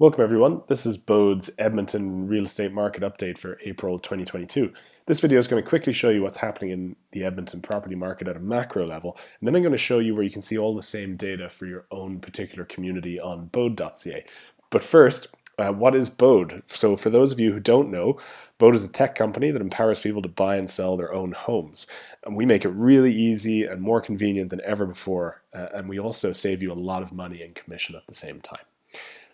Welcome everyone, this is Bode's Edmonton real estate market update for April 2022. This video is going to quickly show you what's happening in the Edmonton property market at a macro level, and then I'm going to show you where you can see all the same data for your own particular community on bode.ca. But first, what is Bode? So for those of you who don't know, Bode is a tech company that empowers people to buy and sell their own homes. And we make it really easy and more convenient than ever before, and we also save you a lot of money in commission at the same time.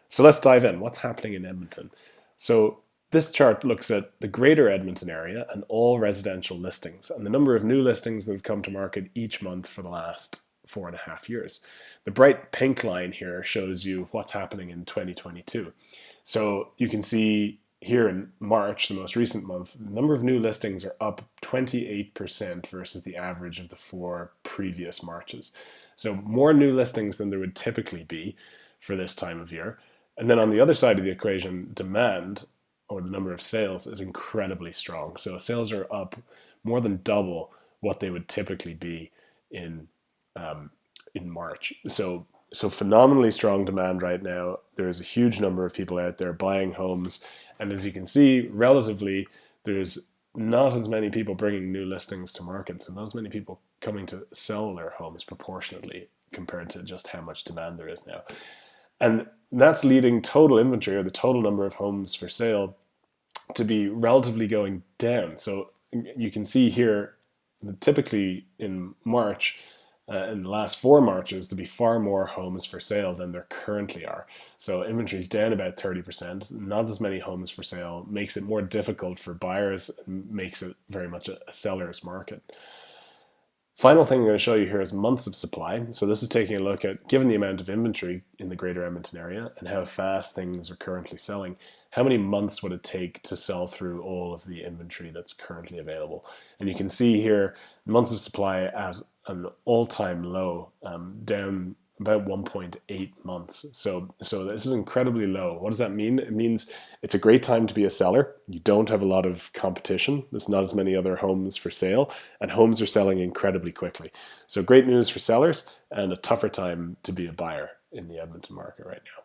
So let's dive in. What's happening in Edmonton? So this chart looks at the greater Edmonton area and all residential listings and the number of new listings that have come to market each month for the last 4.5 years. The bright pink line here shows you what's happening in 2022. So you can see here in March, the most recent month, the number of new listings are up 28% versus the average of the 4 previous Marches. So more new listings than there would typically be for this time of year. And then on the other side of the equation, demand, or the number of sales, is incredibly strong. So sales are up more than double what they would typically be in March. So phenomenally strong demand right now. There's a huge number of people out there buying homes. And as you can see, relatively, there's not as many people bringing new listings to market. So not as many people coming to sell their homes proportionately compared to just how much demand there is now. And that's leading total inventory, or the total number of homes for sale, to be relatively going down. So you can see here that typically in March, in the last 4 Marches, to be far more homes for sale than there currently are. So inventory is down about 30%, not as many homes for sale, makes it more difficult for buyers, makes it very much a seller's market. Final thing I'm going to show you here is months of supply. So this is taking a look at, given the amount of inventory in the greater Edmonton area and how fast things are currently selling, how many months would it take to sell through all of the inventory that's currently available? And you can see here months of supply at an all-time low, down about 1.8 months. So this is incredibly low. What does that mean? It means it's a great time to be a seller. You don't have a lot of competition. There's not as many other homes for sale, and homes are selling incredibly quickly. So great news for sellers and a tougher time to be a buyer in the Edmonton market right now.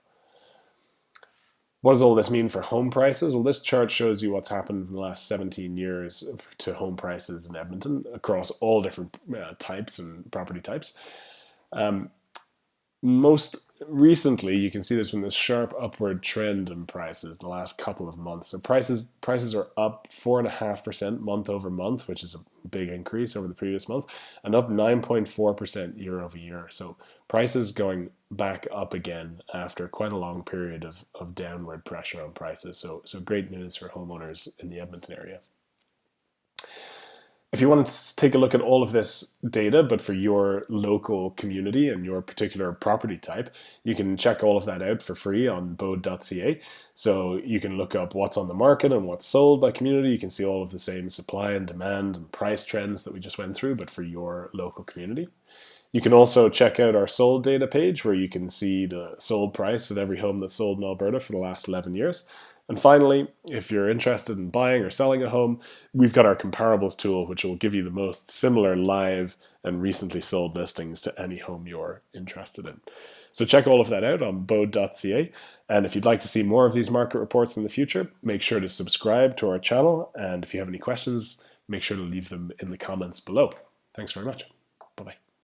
What does all this mean for home prices? Well, this chart shows you what's happened in the last 17 years to home prices in Edmonton across all different types and property types. Most recently, you can see there's been this sharp upward trend in prices the last couple of months. So prices are up 4.5% month over month, which is a big increase over the previous month, and up 9.4% year over year. So prices going back up again after quite a long period of downward pressure on prices. So great news for homeowners in the Edmonton area. If you want to take a look at all of this data, but for your local community and your particular property type, you can check all of that out for free on bode.ca. So you can look up what's on the market and what's sold by community. You can see all of the same supply and demand and price trends that we just went through, but for your local community. You can also check out our sold data page where you can see the sold price of every home that's sold in Alberta for the last 11 years. And finally, if you're interested in buying or selling a home, we've got our comparables tool, which will give you the most similar live and recently sold listings to any home you're interested in. So check all of that out on bode.ca. And if you'd like to see more of these market reports in the future, make sure to subscribe to our channel. And if you have any questions, make sure to leave them in the comments below. Thanks very much. Bye-bye.